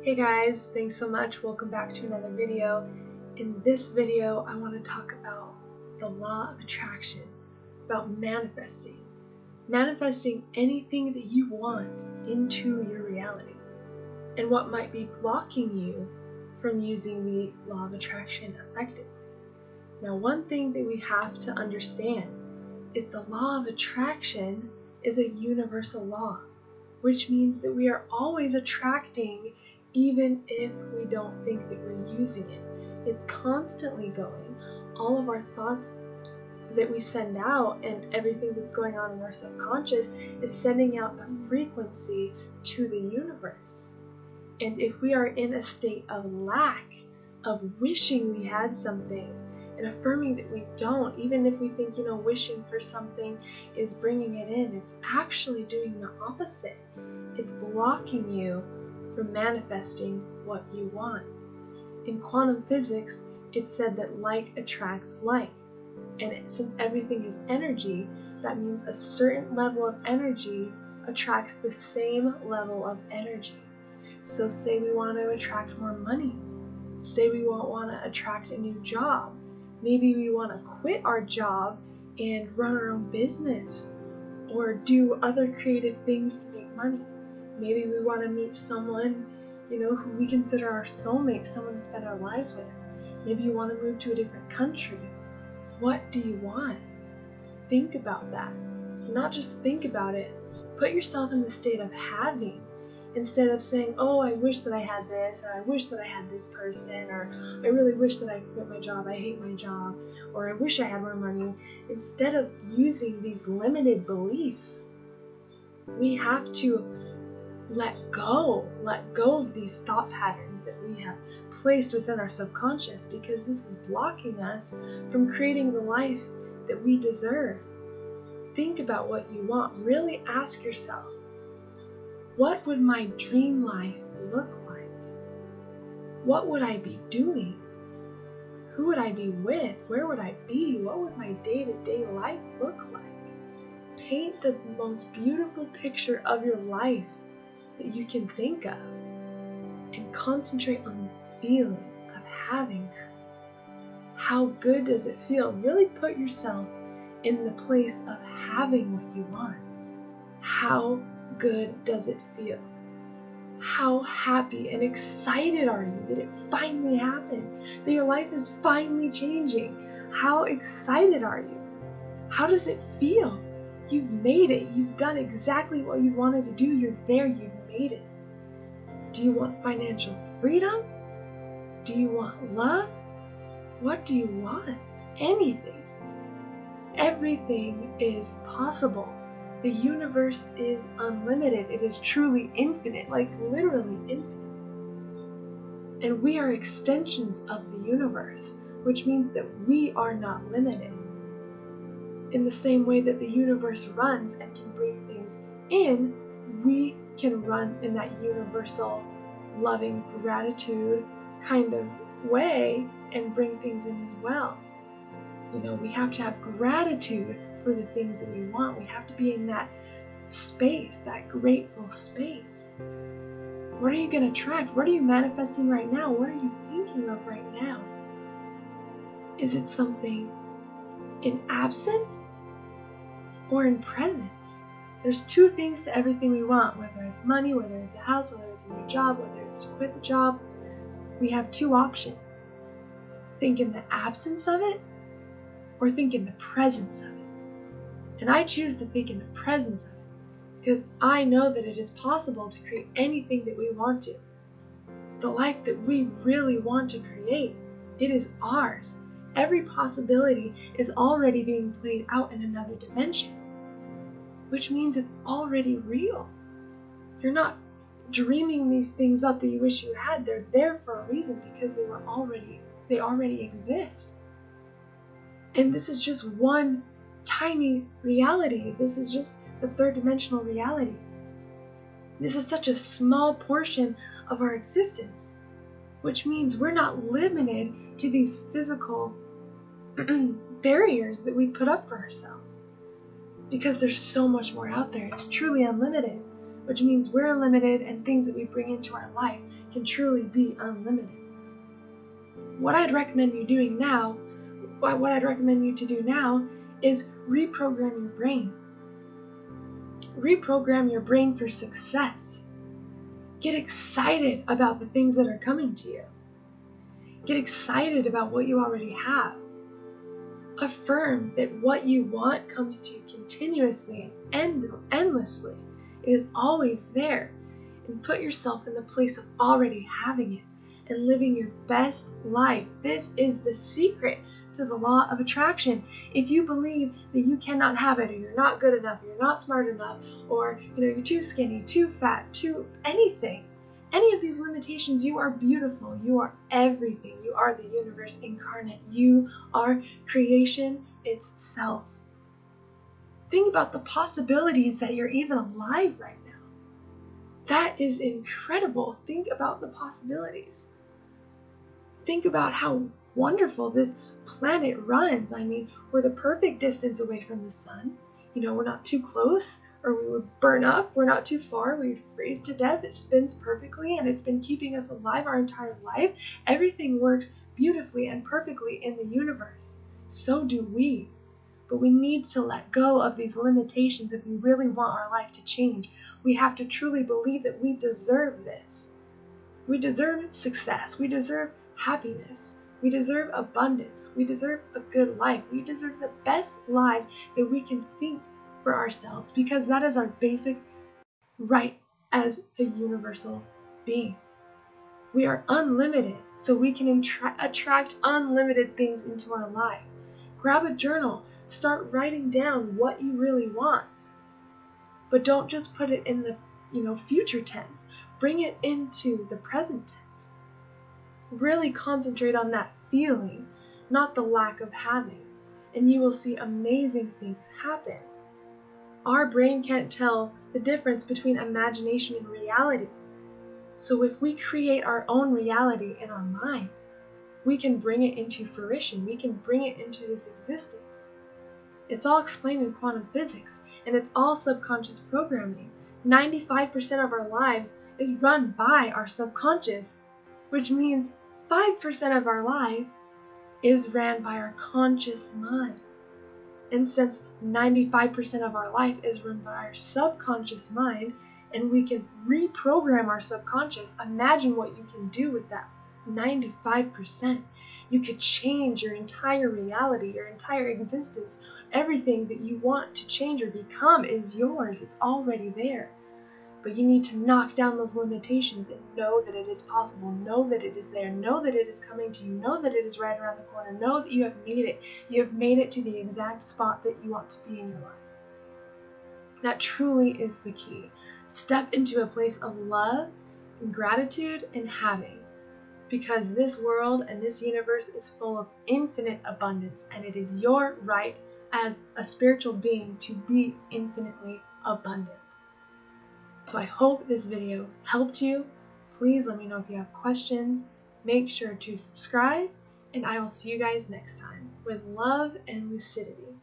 Hey guys, thanks so much. Welcome back to another video. In this video, I want to talk about the law of attraction, about manifesting. Manifesting anything that you want into your reality, and what might be blocking you from using the law of attraction effectively. Now, one thing that we have to understand is the law of attraction is a universal law, which means that we are always attracting even if we don't think that we're using it. It's constantly going. All of our thoughts that we send out and everything that's going on in our subconscious is sending out a frequency to the universe. And if we are in a state of lack, of wishing we had something, and affirming that we don't, even if we think, wishing for something is bringing it in, it's actually doing the opposite. It's blocking you from manifesting what you want. In quantum physics, it's said that like attracts like. And since everything is energy, that means a certain level of energy attracts the same level of energy. So say we want to attract more money. Say we want to attract a new job. Maybe we want to quit our job and run our own business or do other creative things to make money. Maybe we want to meet someone, who we consider our soulmate, someone to spend our lives with. Maybe you want to move to a different country. What do you want? Think about that. Not just think about it. Put yourself in the state of having, instead of saying, oh, I wish that I had this, or I wish that I had this person, or I really wish that I quit my job, I hate my job, or I wish I had more money. Instead of using these limited beliefs, we have to let go of these thought patterns that we have placed within our subconscious, because this is blocking us from creating the life that we deserve. Think about what you want. Really ask yourself, what would my dream life look like? What would I be doing? Who would I be with? Where would I be? What would my day-to-day life look like? Paint the most beautiful picture of your life that you can think of, and concentrate on the feeling of having that. How good does it feel? Really put yourself in the place of having what you want. How good does it feel? How happy and excited are you that it finally happened, that your life is finally changing? How excited are you? How does it feel? You've made it. You've done exactly what you wanted to do. You're there. You've made it. Do you want financial freedom? Do you want love? What do you want? Anything. Everything is possible. The universe is unlimited. It is truly infinite, like literally infinite. And we are extensions of the universe, which means that we are not limited. In the same way that the universe runs and can bring things in, we can run in that universal, loving, gratitude kind of way and bring things in as well. We have to have gratitude for the things that we want. We have to be in that space, that grateful space. What are you going to attract? What are you manifesting right now? What are you thinking of right now? Is it something in absence or in presence? There's two things to everything we want, whether it's money, whether it's a house, whether it's a new job, whether it's to quit the job. We have two options. Think in the absence of it, or think in the presence of it. And I choose to think in the presence of it, because I know that it is possible to create anything that we want to. The life that we really want to create, it is ours. Every possibility is already being played out in another dimension, which means it's already real. You're not dreaming these things up that you wish you had. They're there for a reason, because they already exist. And this is just one tiny reality. This is just the third dimensional reality. This is such a small portion of our existence, which means we're not limited to these physical barriers that we put up for ourselves, because there's so much more out there. It's truly unlimited. which means we're limited and things that we bring into our life can truly be unlimited. What I'd recommend you to do now is reprogram your brain. Reprogram your brain for success. Get excited about the things that are coming to you. Get excited about what you already have. Affirm that what you want comes to you continuously and endlessly. It is always there. And put yourself in the place of already having it and living your best life. This is the secret to the law of attraction. If you believe that you cannot have it, or you're not good enough, or you're not smart enough, or you're too skinny, too fat, too anything, any of these limitations, you are beautiful. You are everything. You are the universe incarnate. You are creation itself. Think about the possibilities that you're even alive right now. That is incredible. Think about the possibilities. Think about how wonderful this planet runs. I mean, we're the perfect distance away from the sun. We're not too close, or we would burn up. We're not too far. We would freeze to death. It spins perfectly, and it's been keeping us alive our entire life. Everything works beautifully and perfectly in the universe. So do we. But we need to let go of these limitations if we really want our life to change. We have to truly believe that we deserve this. We deserve success. We deserve happiness. We deserve abundance. We deserve a good life. We deserve the best lives that we can think for ourselves, because that is our basic right as a universal being. We are unlimited, so we can attract unlimited things into our life. Grab a journal. Start writing down what you really want. But don't just put it in the future tense. Bring it into the present tense. Really concentrate on that feeling, not the lack of having, and you will see amazing things happen. Our brain can't tell the difference between imagination and reality. So if we create our own reality in our mind, we can bring it into fruition. We can bring it into this existence. It's all explained in quantum physics, and it's all subconscious programming. 95% of our lives is run by our subconscious, which means 5% of our life is ran by our conscious mind. And since 95% of our life is run by our subconscious mind, and we can reprogram our subconscious, imagine what you can do with that 95%. You could change your entire reality, your entire existence. Everything that you want to change or become is yours. It's already there. But you need to knock down those limitations and know that it is possible. Know that it is there. Know that it is coming to you. Know that it is right around the corner. Know that you have made it. You have made it to the exact spot that you want to be in your life. That truly is the key. Step into a place of love and gratitude and having. Because this world and this universe is full of infinite abundance, and it is your right as a spiritual being to be infinitely abundant. So I hope this video helped you. Please let me know if you have questions. Make sure to subscribe, and I will see you guys next time with love and lucidity.